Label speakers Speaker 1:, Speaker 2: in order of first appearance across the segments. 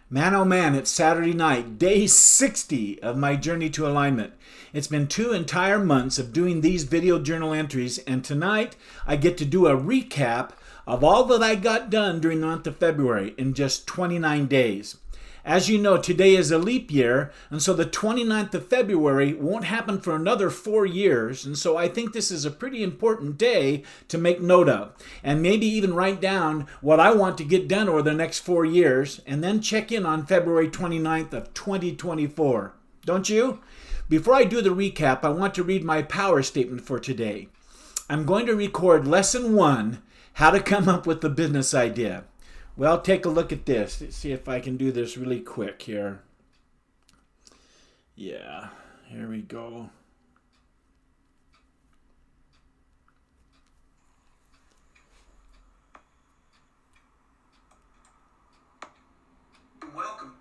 Speaker 1: Man, oh man, it's Saturday night, day 60 of my journey to alignment. It's been 2 entire months of doing these video journal entries, and tonight I get to do a recap of all that I got done during the month of February in just 29 days. As you know, today is a leap year, and so the 29th of February won't happen for another 4 years, and so I think this is a pretty important day to make note of, and maybe even write down what I want to get done over the next 4 years, and then check in on February 29th of 2024. Don't you? Before I do the recap, I want to read my power statement for today. I'm going to record Lesson 1, How to Come Up with a Business Idea. Well, take a look at this. Let's see if I can do this really quick here. Yeah, here we go.
Speaker 2: Welcome.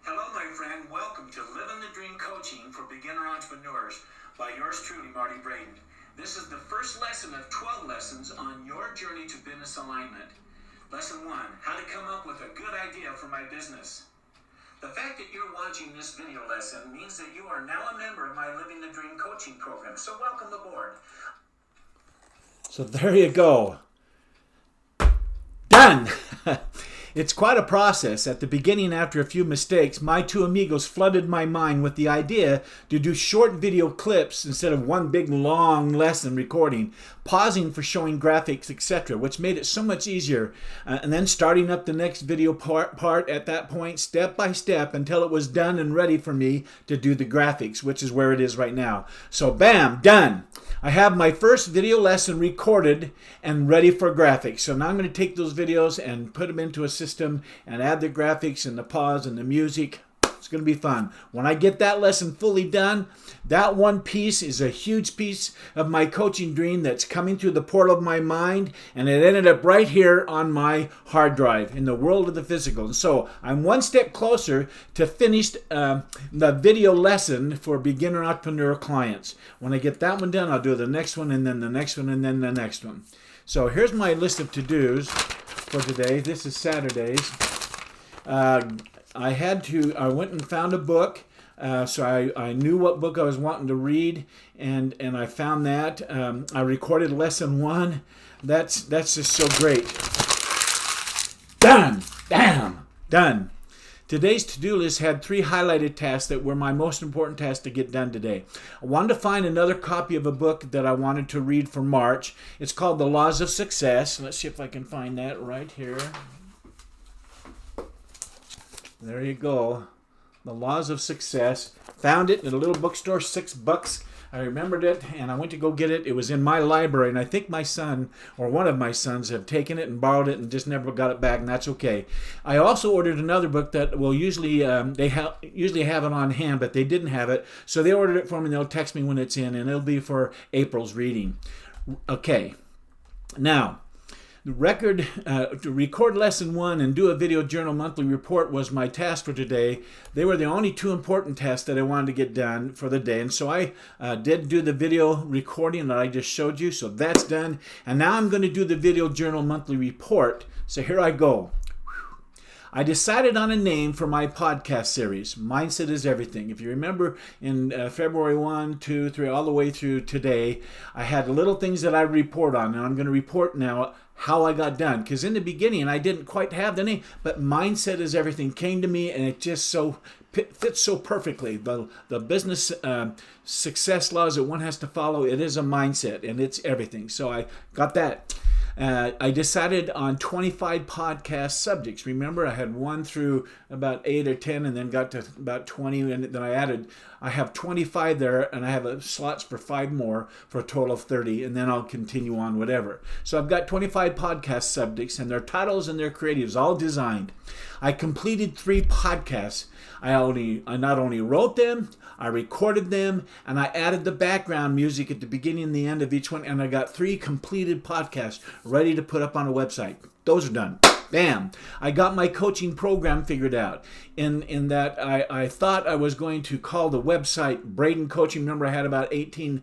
Speaker 2: Hello, my friend. Welcome to Living the Dream Coaching for Beginner Entrepreneurs by yours truly, Marty Braden. This is the first lesson of 12 lessons on your journey to business alignment. Lesson 1, how to come up with a good idea for my business. The fact that you're watching this video lesson means that you are now a member of my Living the Dream coaching program. So welcome aboard.
Speaker 1: So there you go. Done! It's quite a process. At the beginning, after a few mistakes, my two amigos flooded my mind with the idea to do short video clips instead of one big long lesson recording, pausing for showing graphics, etc., which made it so much easier, and then starting up the next video part at that point, step by step, until it was done and ready for me to do the graphics, which is where it is right now. So bam, done! I have my first video lesson recorded and ready for graphics. So now I'm going to take those videos and put them into a system and add the graphics and the pause and the music. It's going to be fun. When I get that lesson fully done, that one piece is a huge piece of my coaching dream that's coming through the portal of my mind, and it ended up right here on my hard drive in the world of the physical. And so I'm one step closer to finished the video lesson for beginner entrepreneur clients. When I get that one done, I'll do the next one, and then the next one, and then the next one. So here's my list of to-dos for today. This is Saturday's. I went and found a book, so I knew what book I was wanting to read, and I found that. I recorded lesson 1. That's just so great. Done! Bam! Done. Today's to-do list had 3 highlighted tasks that were my most important tasks to get done today. I wanted to find another copy of a book that I wanted to read for March. It's called The Laws of Success. Let's see if I can find that right here. There you go. The Laws of Success. Found it at a little bookstore, $6. I remembered it, and I went to go get it. It was in my library, and I think my son, or one of my sons, have taken it and borrowed it and just never got it back, and that's okay. I also ordered another book that will usually usually have it on hand, but they didn't have it, so they ordered it for me, and they'll text me when it's in, and it'll be for April's reading. Okay. Now, to record lesson 1 and do a video journal monthly report was my task for today. They were the only 2 important tasks that I wanted to get done for the day. And so I did do the video recording that I just showed you. So that's done. And now I'm going to do the video journal monthly report. So here I go. I decided on a name for my podcast series, Mindset is Everything. If you remember in February 1, 2, 3, all the way through today, I had little things that I report on. And I'm going to report now how I got done. Because in the beginning, I didn't quite have the name, but Mindset is Everything came to me, and it just so fits so perfectly. The business success laws that one has to follow, it is a mindset, and it's everything. So I got that. I decided on 25 podcast subjects. Remember, I had 1 through about 8 or 10, and then got to about 20, and then I have 25 there, and I have slots for 5 more for a total of 30, and then I'll continue on whatever. So I've got 25 podcast subjects, and their titles and their creatives all designed. I completed 3 podcasts. I not only wrote them, I recorded them, and I added the background music at the beginning and the end of each one, and I got 3 completed podcasts ready to put up on a website. Those are done. Bam! I got my coaching program figured out. In that I thought I was going to call the website Braden Coaching. Remember, I had about 18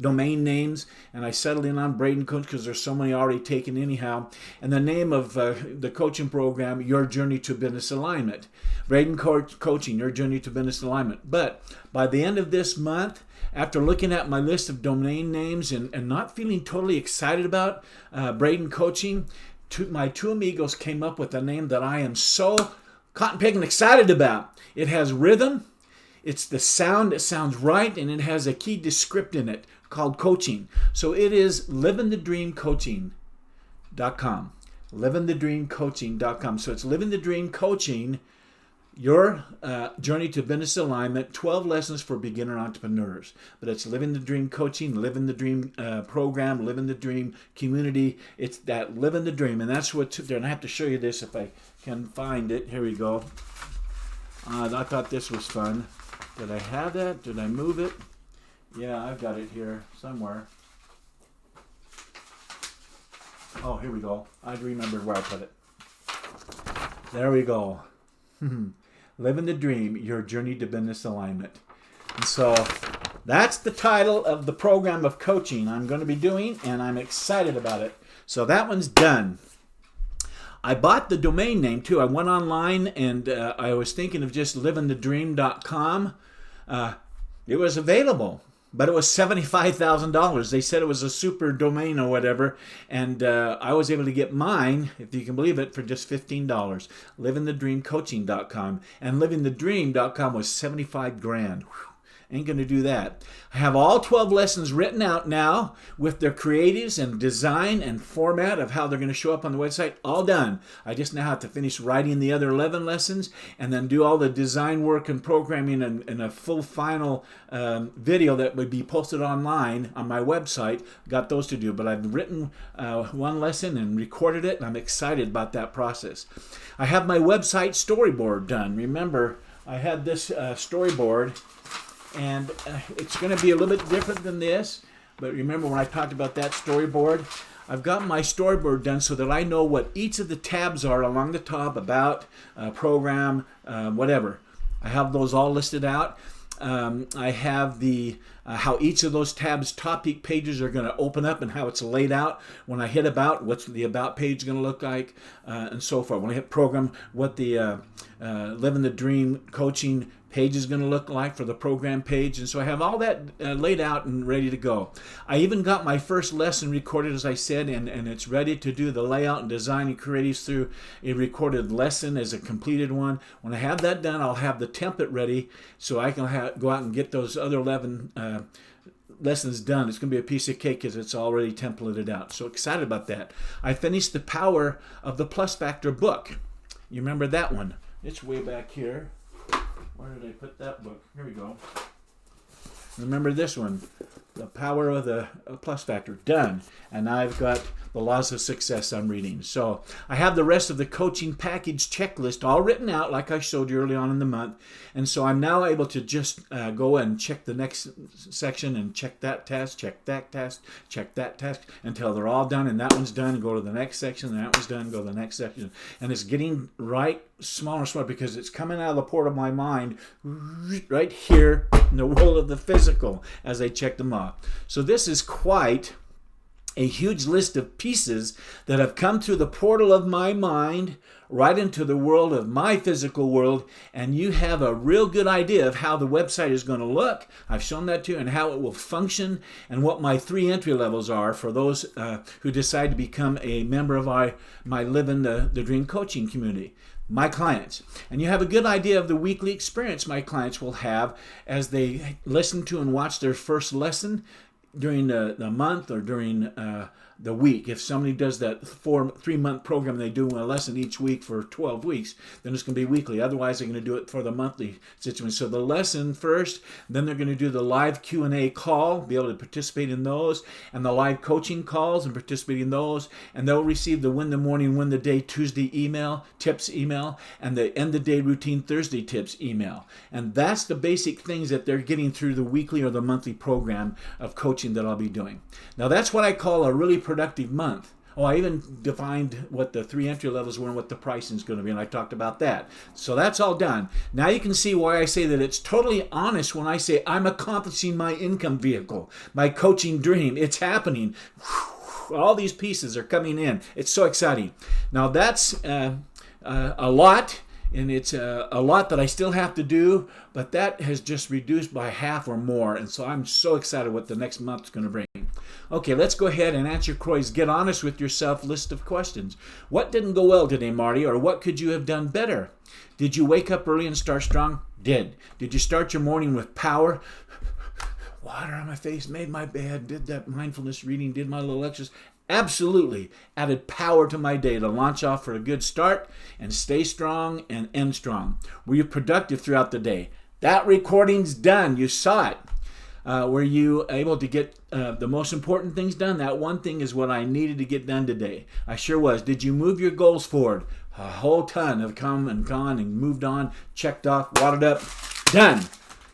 Speaker 1: domain names, and I settled in on Braden Coach because there's so many already taken anyhow. And the name of the coaching program, Your Journey to Business Alignment. Braden Coaching, Your Journey to Business Alignment. But by the end of this month, after looking at my list of domain names and not feeling totally excited about Braden Coaching, my two amigos came up with a name that I am so cotton picking excited about. It has rhythm, it's the sound, it sounds right, and it has a key descript in it called coaching. So it is livingthedreamcoaching.com. livingthedreamcoaching.com. So it's Living the Dream Coaching, Your Journey to Business Alignment, 12 lessons for beginner entrepreneurs. But it's Living the Dream Coaching, Living the Dream program, Living the Dream community. It's that Living the Dream. And that's what's there. And I have to show you this if I can find it. Here we go. I thought this was fun. Did I have that? Did I move it? Yeah, I've got it here somewhere. Oh, here we go. I remembered where I put it. There we go. Living the Dream, Your Journey to Business Alignment. And so that's the title of the program of coaching I'm going to be doing, and I'm excited about it. So that one's done. I bought the domain name too. I went online and I was thinking of just livingthedream.com. It was available, but it was $75,000. They said it was a super domain or whatever, and I was able to get mine, if you can believe it, for just $15. livingthedreamcoaching.com, and livingthedream.com was $75,000. Ain't going to do that. I have all 12 lessons written out now with their creatives and design and format of how they're going to show up on the website. All done. I just now have to finish writing the other 11 lessons and then do all the design work and programming and a full final video that would be posted online on my website. Got those to do. But I've written one lesson and recorded it, and I'm excited about that process. I have my website storyboard done. Remember, I had this storyboard, and it's going to be a little bit different than this, but remember when I talked about that storyboard, I've got my storyboard done so that I know what each of the tabs are along the top, about, program, whatever. I have those all listed out. I have the how each of those tabs topic pages are going to open up and how it's laid out. When I hit about, what's the about page going to look like, and so forth. When I hit program, what the Living the Dream coaching page is going to look like for the program page. And so I have all that laid out and ready to go. I even got my first lesson recorded, as I said, and it's ready to do the layout and design and creatives through a recorded lesson as a completed one. When I have that done, I'll have the template ready so I can go out and get those other 11 lessons done. It's going to be a piece of cake because it's already templated out. So excited about that. I finished The Power of the Plus Factor book. You remember that one? It's way back here. Where did I put that book? Here we go. Remember this one, The Power of the Plus Factor. Done. And I've got The Laws of Success I'm reading. So I have the rest of the coaching package checklist all written out like I showed you early on in the month. And so I'm now able to just go and check the next section and check that task, check that task, check that task until they're all done. And that one's done, and go to the next section. And that one's done, go to the next section. And it's getting right smaller and smaller because it's coming out of the port of my mind right here in the world of the physical as I check them off. So this is quite a huge list of pieces that have come through the portal of my mind right into the world of my physical world, and you have a real good idea of how the website is going to look. I've shown that to you, and how it will function, and what my 3 entry levels are for those who decide to become a member of my Living the Dream coaching community. My clients. And you have a good idea of the weekly experience my clients will have as they listen to and watch their first lesson during the month or during the week. If somebody does that 3-month program, they do a lesson each week for 12 weeks, then it's going to be weekly. Otherwise, they're going to do it for the monthly situation. So the lesson first, then they're going to do the live Q&A call, be able to participate in those, and the live coaching calls and participate in those, and they'll receive the Win the Morning, Win the Day Tuesday email, tips email, and the End the Day Routine Thursday tips email. And that's the basic things that they're getting through the weekly or the monthly program of coaching that I'll be doing. Now that's what I call a really productive month. Oh, I even defined what the 3 entry levels were and what the pricing is going to be, and I talked about that. So that's all done. Now you can see why I say that it's totally honest when I say I'm accomplishing my income vehicle, my coaching dream. It's happening. All these pieces are coming in. It's so exciting. Now that's a lot. And it's a lot that I still have to do, but that has just reduced by half or more. And so I'm so excited what the next month's going to bring. Okay, let's go ahead and answer Croy's Get Honest with Yourself list of questions. What didn't go well today, Marty, or what could you have done better? Did you wake up early and start strong? Did. Did you start your morning with power? Water on my face, made my bed, did that mindfulness reading, did my little exercise. Absolutely added power to my day to launch off for a good start and stay strong and end strong. Were you productive throughout the day? That recording's done. You saw it. Were you able to get the most important things done? That one thing is what I needed to get done today. I sure was. Did you move your goals forward? A whole ton have come and gone and moved on, checked off, wadded up, done.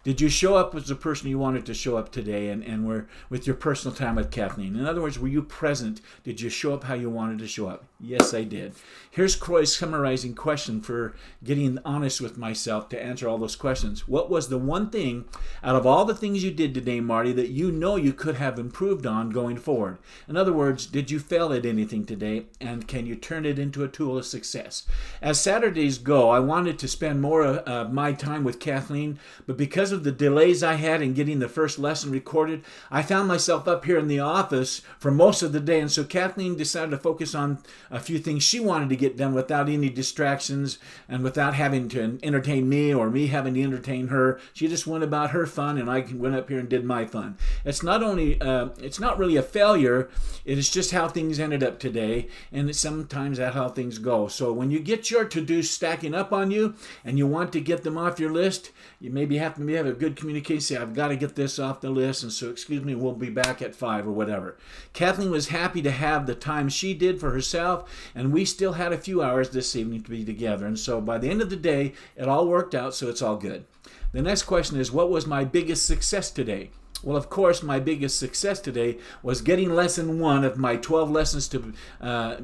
Speaker 1: Did you show up as the person you wanted to show up today and were with your personal time with Kathleen? In other words, were you present? Did you show up how you wanted to show up? Yes, I did. Here's Croy's summarizing question for getting honest with myself to answer all those questions. What was the one thing out of all the things you did today, Marty, that you know you could have improved on going forward? In other words, did you fail at anything today, and can you turn it into a tool of success? As Saturdays go, I wanted to spend more of my time with Kathleen, but because of the delays I had in getting the first lesson recorded, I found myself up here in the office for most of the day, and so Kathleen decided to focus on a few things she wanted to get done without any distractions and without having to entertain me or me having to entertain her. She just went about her fun, and I went up here and did my fun. It's not really a failure. It is just how things ended up today, and it's sometimes that's how things go. So when you get your to-dos stacking up on you and you want to get them off your list, you maybe have to have a good communication. Say, I've got to get this off the list, and so excuse me, we'll be back at 5 or whatever. Kathleen was happy to have the time she did for herself, and we still had a few hours this evening to be together. And so by the end of the day, it all worked out, so it's all good. The next question is, what was my biggest success today? Well, of course, my biggest success today was getting lesson 1 of my 12 lessons to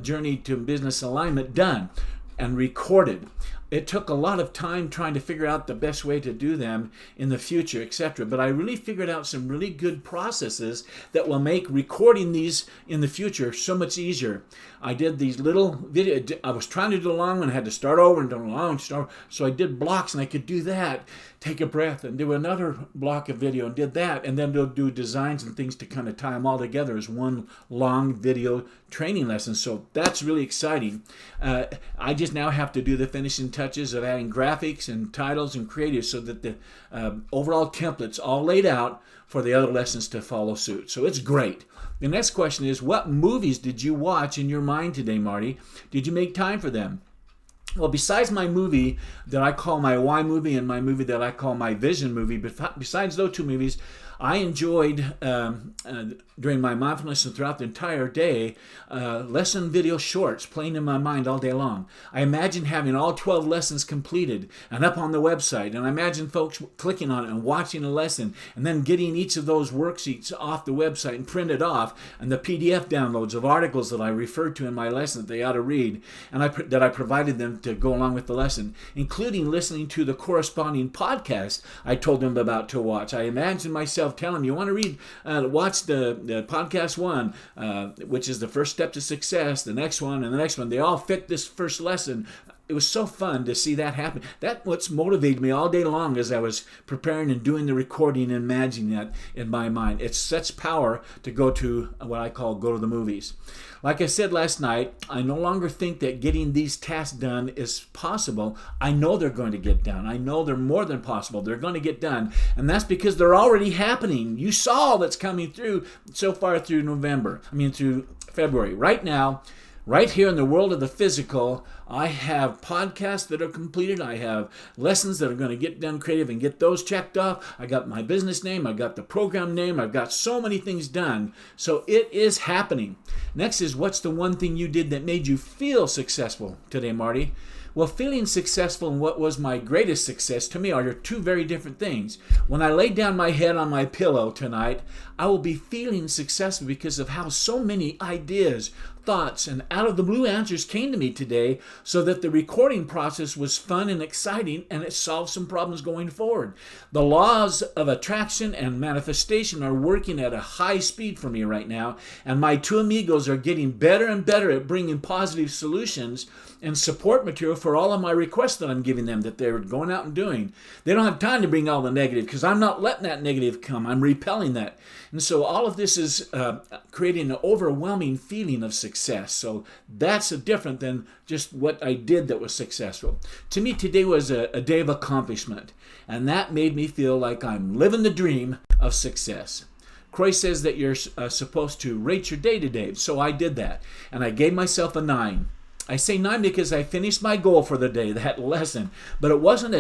Speaker 1: Journey to Business Alignment done and recorded. It took a lot of time trying to figure out the best way to do them in the future, etc. But I really figured out some really good processes that will make recording these in the future so much easier. I did these little videos. I was trying to do a long one. I had to start over and do a long start. So I did blocks, and I could do that. Take a breath and do another block of video and did that. And then they'll do designs and things to kind of tie them all together as one long video training lesson. So that's really exciting. I just now have to do the finishing touches of adding graphics and titles and creatives so that the overall template's all laid out for the other lessons to follow suit. So it's great. The next question is, what movies did you watch in your mind today, Marty? Did you make time for them? Well, besides my movie that I call my Why movie and my movie that I call my Vision movie, but besides those two movies, I enjoyed, during my mindfulness and throughout the entire day, lesson video shorts playing in my mind all day long. I imagine having all 12 lessons completed and up on the website, and I imagine folks clicking on it and watching a lesson and then getting each of those worksheets off the website and printed off, and the PDF downloads of articles that I referred to in my lesson that they ought to read, and that I provided them to go along with the lesson, including listening to the corresponding podcast I told them about to watch. I imagine myself telling them, you want to read, watch the podcast 1, which is the first step to success, the next one, and the next one. They all fit this first lesson. It was so fun to see that happen. That's what's motivated me all day long as I was preparing and doing the recording and imagining that in my mind. It's such power to go to what I call go to the movies. Like I said last night, I no longer think that getting these tasks done is possible. I know they're going to get done. I know they're more than possible. They're going to get done. And that's because they're already happening. You saw all that's coming through so far through through February. Right now, right here in the world of the physical, I have podcasts that are completed. I have lessons that are going to get done creative and get those checked off. I got my business name. I got the program name. I've got so many things done. So it is happening. Next is, what's the one thing you did that made you feel successful today, Marty? Well, feeling successful and what was my greatest success to me are two very different things. When I lay down my head on my pillow tonight, I will be feeling successful because of how so many ideas thoughts and out of the blue answers came to me today, so that the recording process was fun and exciting, and it solved some problems going forward. The laws of attraction and manifestation are working at a high speed for me right now, and my two amigos are getting better and better at bringing positive solutions and support material for all of my requests that I'm giving them, that they're going out and doing. They don't have time to bring all the negative, because I'm not letting that negative come. I'm repelling that. And so all of this is creating an overwhelming feeling of success. So that's different than just what I did that was successful. To me, today was a day of accomplishment, and that made me feel like I'm living the dream of success. Croy says that you're supposed to rate your day today, so I did that, and I gave myself a 9. I say 9 because I finished my goal for the day, that lesson, but it wasn't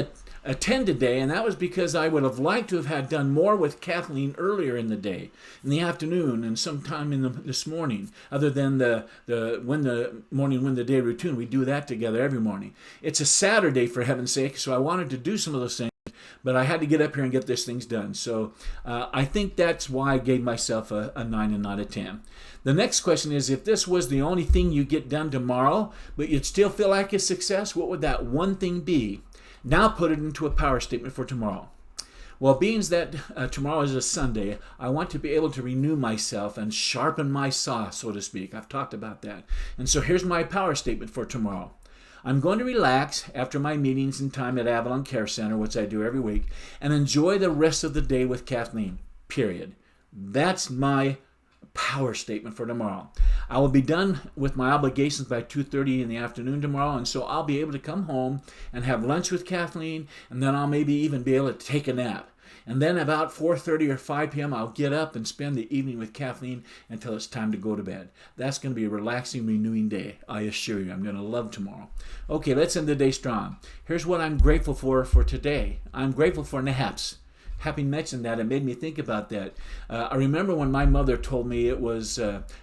Speaker 1: a 10 today, and that was because I would have liked to have had done more with Kathleen earlier in the day, in the afternoon, and sometime this morning, other than the morning when the day routine. We do that together every morning. It's a Saturday, for heaven's sake, so I wanted to do some of those things, but I had to get up here and get these things done. So I think that's why I gave myself a 9 and not a 10. The next question is, if this was the only thing you get done tomorrow, but you'd still feel like a success, what would that one thing be? Now put it into a power statement for tomorrow. Well, being that tomorrow is a Sunday, I want to be able to renew myself and sharpen my saw, so to speak. I've talked about that. And so here's my power statement for tomorrow. I'm going to relax after my meetings and time at Avalon Care Center, which I do every week, and enjoy the rest of the day with Kathleen, period. That's my power statement for tomorrow. I will be done with my obligations by 2:30 in the afternoon tomorrow, and so I'll be able to come home and have lunch with Kathleen, and then I'll maybe even be able to take a nap. And then about 4:30 or 5 p.m., I'll get up and spend the evening with Kathleen until it's time to go to bed. That's going to be a relaxing, renewing day. I assure you, I'm going to love tomorrow. Okay, let's end the day strong. Here's what I'm grateful for today. I'm grateful for naps. Having mentioned that, it made me think about that. I remember when my mother told me it was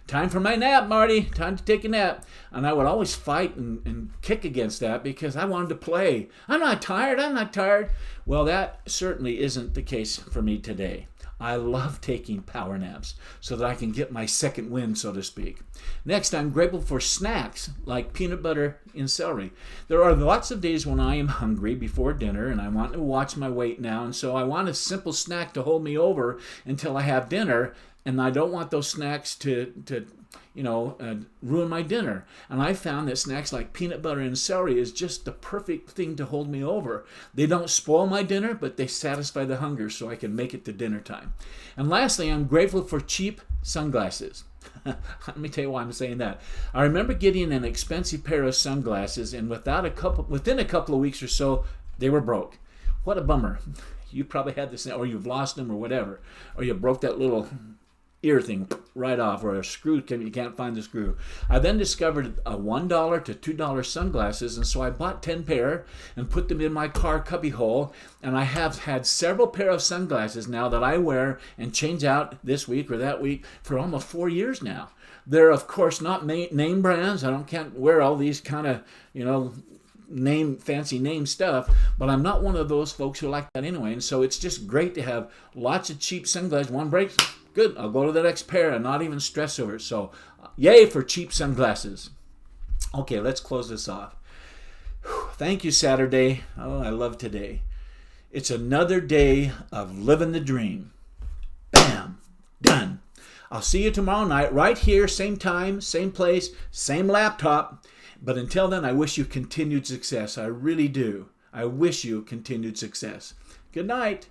Speaker 1: time for my nap, Marty, time to take a nap. And I would always fight and kick against that because I wanted to play. I'm not tired. Well, that certainly isn't the case for me today. I love taking power naps so that I can get my second wind, so to speak. Next, I'm grateful for snacks like peanut butter and celery. There are lots of days when I am hungry before dinner and I want to watch my weight now, and so I want a simple snack to hold me over until I have dinner, and I don't want those snacks to ruin my dinner. And I found that snacks like peanut butter and celery is just the perfect thing to hold me over. They don't spoil my dinner, but they satisfy the hunger so I can make it to dinner time. And lastly, I'm grateful for cheap sunglasses. Let me tell you why I'm saying that. I remember getting an expensive pair of sunglasses, and within a couple of weeks or so, they were broke. What a bummer. You probably had this, or you've lost them or whatever, or you broke that little ear thing right off, or a screw, you can't find the screw. I then discovered a $1 to $2 sunglasses, and so I bought 10 pair and put them in my car cubbyhole, and I have had several pair of sunglasses now that I wear and change out this week or that week for almost 4 years now. They're, of course, not name brands. Can't wear all these kind of, fancy name stuff, but I'm not one of those folks who like that anyway, and so it's just great to have lots of cheap sunglasses. One breaks, good, I'll go to the next pair and not even stress over it. So yay for cheap sunglasses. Okay, let's close this off. Thank you, Saturday. Oh, I love today. It's another day of living the dream. Bam, done. I'll see you tomorrow night right here, same time, same place, same laptop. But until then, I wish you continued success. I really do. I wish you continued success. Good night.